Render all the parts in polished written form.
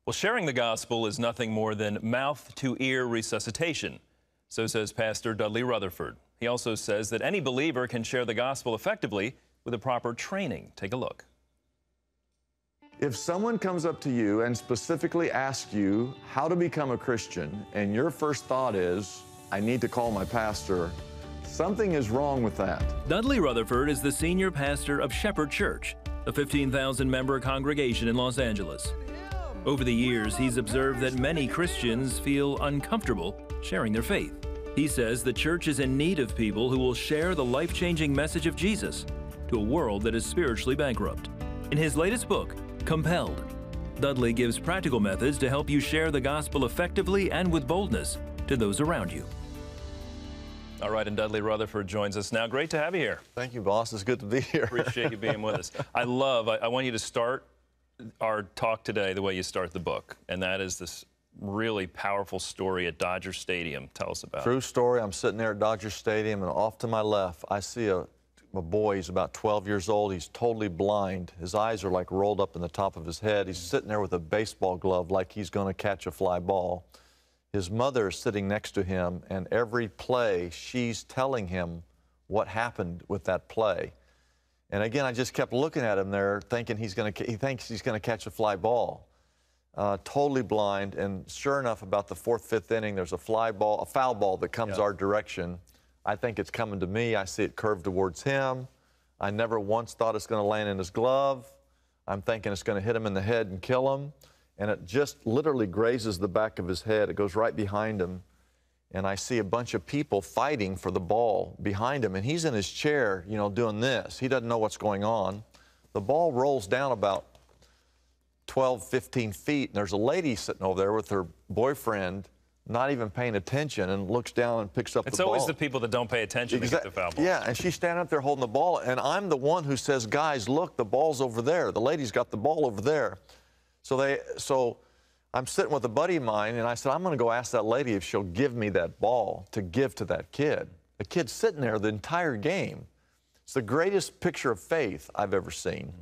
Well, sharing the gospel is nothing more than mouth-to-ear resuscitation, so says Pastor Dudley Rutherford. He also says that any believer can share the gospel effectively with the proper training. Take a look. If someone comes up to you and specifically asks you how to become a Christian, and your first thought is, I need to call my pastor, something is wrong with that. Dudley Rutherford is the senior pastor of Shepherd Church, a 15,000-member congregation in Los Angeles. Over the years, he's observed that many Christians feel uncomfortable sharing their faith. He says the church is in need of people who will share the life-changing message of Jesus to a world that is spiritually bankrupt. In his latest book, Compelled, Dudley gives practical methods to help you share the gospel effectively and with boldness to those around you. All right, and Dudley Rutherford joins us now. Great to have you here. Thank you, boss. It's good to be here. Appreciate you being with us. I want you to start our talk today the way you start the book, and that is this really powerful story at Dodger Stadium. Tell us about it. True story. I'm sitting there at Dodger Stadium, and off to my left, I see a boy. He's about 12 years old. He's totally blind. His eyes are like rolled up in the top of his head. He's sitting there with a baseball glove like he's going to catch a fly ball. His mother is sitting next to him, and every play, she's telling him what happened with that play. And again, I just kept looking at him there, thinking he thinks he's going to catch a fly ball. Totally blind, and sure enough, about the fourth, fifth inning, there's a foul ball that comes our direction. I think it's coming to me. I see it curved towards him. I never once thought it's going to land in his glove. I'm thinking it's going to hit him in the head and kill him. And it just literally grazes the back of his head. It goes right behind him. And I see a bunch of people fighting for the ball behind him. And he's in his chair, you know, doing this. He doesn't know what's going on. The ball rolls down about 12, 15 feet. And there's a lady sitting over there with her boyfriend, not even paying attention, and looks down and picks up the ball. It's always the people that don't pay attention that get the foul ball. Yeah, and she's standing up there holding the ball. And I'm the one who says, guys, look, the ball's over there. The lady's got the ball over there. So I'm sitting with a buddy of mine, and I said, I'm going to go ask that lady if she'll give me that ball to give to that kid. The kid's sitting there the entire game. It's the greatest picture of faith I've ever seen.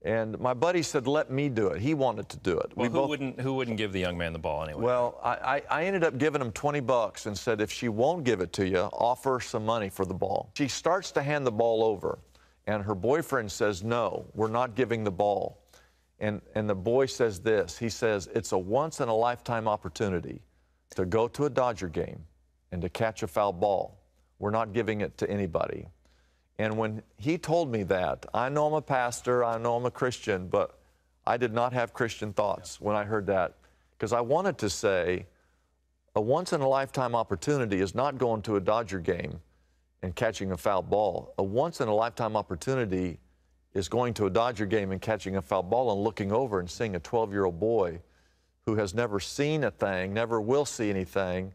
And my buddy said, let me do it. He wanted to do it. Well, who wouldn't give the young man the ball anyway? Well, I ended up giving him 20 bucks and said, if she won't give it to you, offer some money for the ball. She starts to hand the ball over, and her boyfriend says, no, we're not giving the ball. And the boy says this, he says, it's a once-in-a-lifetime opportunity to go to a Dodger game and to catch a foul ball. We're not giving it to anybody. And when he told me that, I know I'm a pastor, I know I'm a Christian, but I did not have Christian thoughts when I heard that, because I wanted to say, a once-in-a-lifetime opportunity is not going to a Dodger game and catching a foul ball. A once-in-a-lifetime opportunity is going to a Dodger game and catching a foul ball and looking over and seeing a 12-year-old boy who has never seen a thing, never will see anything,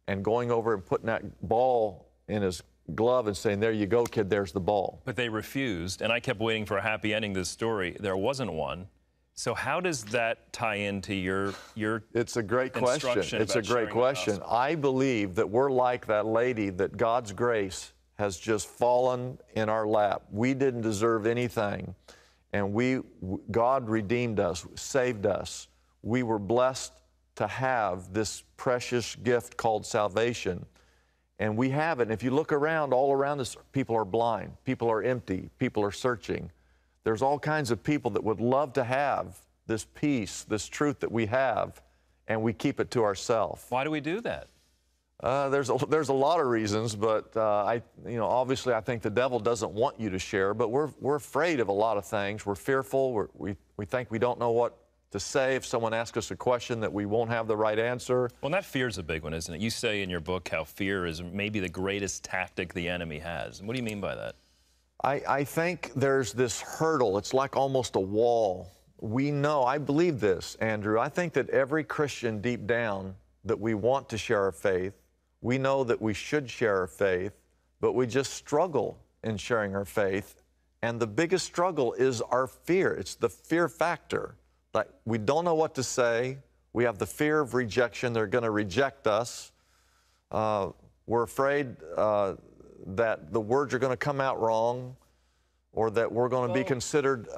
and going over and putting that ball in his glove and saying, there you go, kid, there's the ball. But they refused, and I kept waiting for a happy ending to this story. There wasn't one. So how does that tie into your It's a great question. It's a great question. I believe that we're like that lady, that God's grace has just fallen in our lap. We didn't deserve anything, and God redeemed us, saved us. We were blessed to have this precious gift called salvation, and we have it. And if you look around, all around us, people are blind, people are empty, people are searching. There's all kinds of people that would love to have this peace, this truth that we have, and we keep it to ourselves. Why do we do that? There's a lot of reasons, but obviously I think the devil doesn't want you to share, but we're afraid of a lot of things. We're fearful. We think we don't know what to say if someone asks us a question, that we won't have the right answer. Well, that fear's a big one, isn't it? You say in your book how fear is maybe the greatest tactic the enemy has. What do you mean by that? I think there's this hurdle. It's like almost a wall. We know, I believe this, Andrew. I think that every Christian deep down, that we want to share our faith. We know that we should share our faith, but we just struggle in sharing our faith. And the biggest struggle is our fear. It's the fear factor. Like, we don't know what to say. We have the fear of rejection. They're going to reject us. We're afraid that the words are going to come out wrong, or that we're going to be considered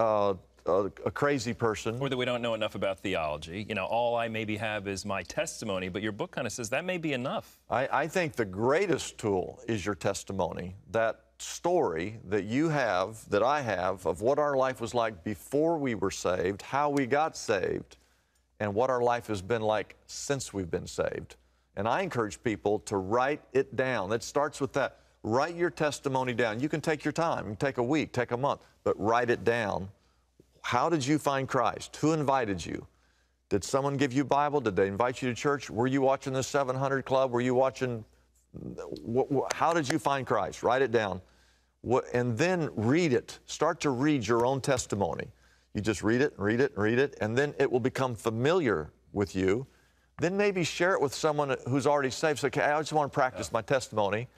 a crazy person. Or that we don't know enough about theology. You know, all I maybe have is my testimony, but your book kind of says that may be enough. I think the greatest tool is your testimony. That story that you have, that I have, of what our life was like before we were saved, how we got saved, and what our life has been like since we've been saved. And I encourage people to write it down. It starts with that. Write your testimony down. You can take your time. You can take a week, take a month, but write it down. How did you find Christ? Who invited you? Did someone give you a Bible? Did they invite you to church? Were you watching the 700 Club? Were you watching? How did you find Christ? Write it down. And then read it. Start to read your own testimony. You just read it, read it, read it, and then it will become familiar with you. Then maybe share it with someone who's already saved. Say, okay, I just want to practice my testimony.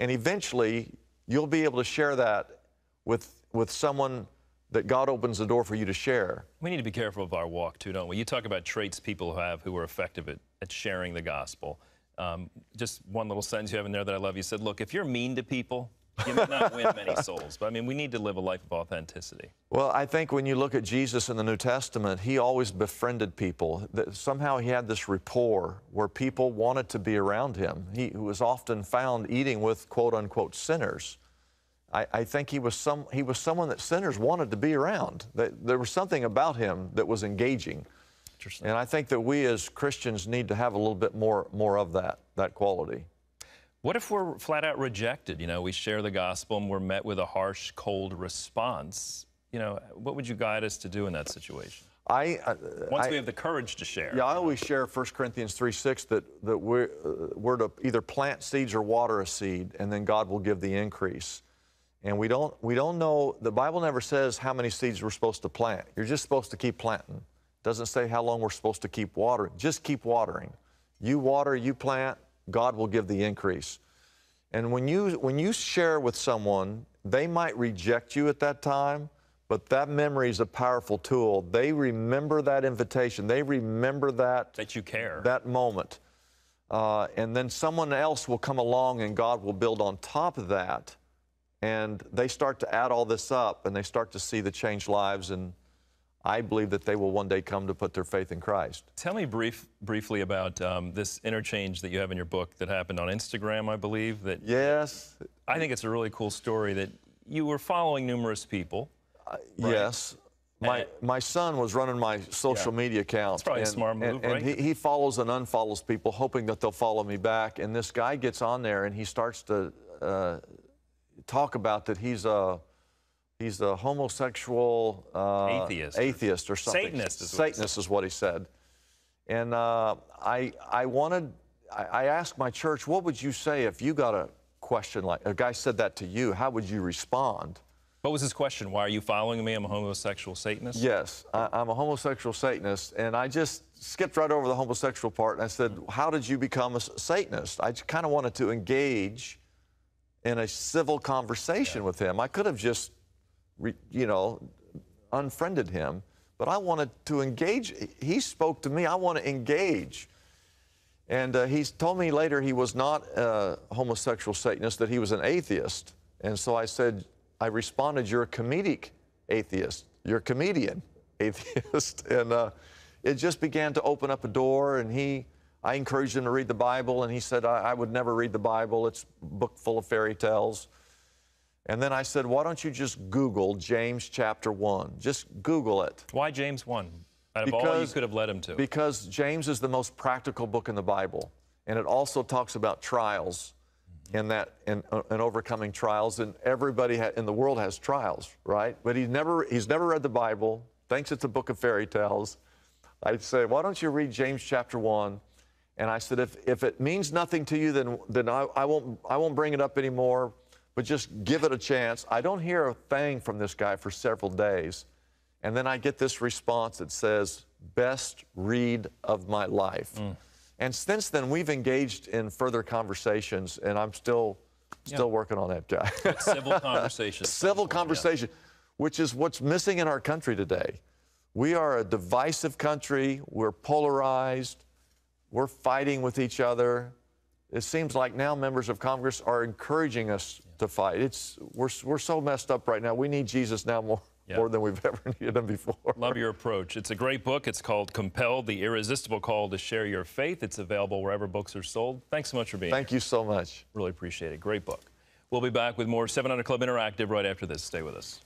And eventually, you'll be able to share that with someone that God opens the door for you to share. We need to be careful of our walk, too, don't we? You talk about traits people have who are effective at sharing the gospel. Just one little sentence you have in there that I love. You said, look, if you're mean to people, you may not win many souls. But, I mean, we need to live a life of authenticity. Well, I think when you look at Jesus in the New Testament, he always befriended people. Somehow he had this rapport where people wanted to be around him. He was often found eating with quote-unquote sinners. I think he was someone that sinners wanted to be around. There was something about him that was engaging. Interesting. And I think that we as Christians need to have a little bit more of that quality. What if we're flat out rejected? You know, we share the gospel and we're met with a harsh, cold response. You know, what would you guide us to do in that situation? Once we have the courage to share. Yeah, I always share 1 Corinthians 3:6 that we're to either plant seeds or water a seed, and then God will give the increase. And we don't know, the Bible never says how many seeds we're supposed to plant. You're just supposed to keep planting. It doesn't say how long we're supposed to keep watering. Just keep watering. You water, you plant, God will give the increase. And when you share with someone, they might reject you at that time, but that memory is a powerful tool. They remember that invitation. They remember that you care. That moment. And then someone else will come along and God will build on top of that. And they start to add all this up and they start to see the changed lives, and I believe that they will one day come to put their faith in Christ. Tell me briefly about this interchange that you have in your book that happened on Instagram, I believe. Yes. I think it's a really cool story that you were following numerous people. Right? Yes. My son was running my social media account. It's probably a smart move, right? And he follows and unfollows people, hoping that they'll follow me back. And this guy gets on there and he starts to talk about that he's a homosexual atheist or something. Satanist is what he said. And I asked my church, what would you say if you got a question like a guy said that to you? How would you respond? What was his question? Why are you following me? I'm a homosexual Satanist? Yes, I'm a homosexual Satanist, and I just skipped right over the homosexual part, and I said, how did you become a Satanist? I just kind of wanted to engage in a civil conversation with him. I could have just, unfriended him, but I wanted to engage. He spoke to me. I want to engage. And he told me later he was not a homosexual Satanist, that he was an atheist. And so I responded, you're a comedic atheist. You're a comedian atheist. And it just began to open up a door, and I encouraged him to read the Bible, and he said, I would never read the Bible. It's a book full of fairy tales. And then I said, why don't you just Google James chapter 1? Just Google it. Why James 1? Out of all you could have led him to. Because James is the most practical book in the Bible. And it also talks about trials and overcoming trials. And everybody in the world has trials, right? But he's never read the Bible, thinks it's a book of fairy tales. I'd say, why don't you read James chapter 1? And I said, if it means nothing to you, then I won't bring it up anymore, but just give it a chance. I don't hear a thing from this guy for several days. And then I get this response that says, best read of my life. And since then, we've engaged in further conversations, and I'm still working on that guy. Civil conversation. Civil conversation, which is what's missing in our country today. We are a divisive country. We're polarized. We're fighting with each other. It seems like now members of Congress are encouraging us to fight. We're so messed up right now. We need Jesus now more than we've ever needed them before. Love your approach. It's a great book. It's called Compelled, The Irresistible Call to Share Your Faith. It's available wherever books are sold. Thanks so much for being here. Thank you so much. Really appreciate it. Great book. We'll be back with more 700 Club Interactive right after this. Stay with us.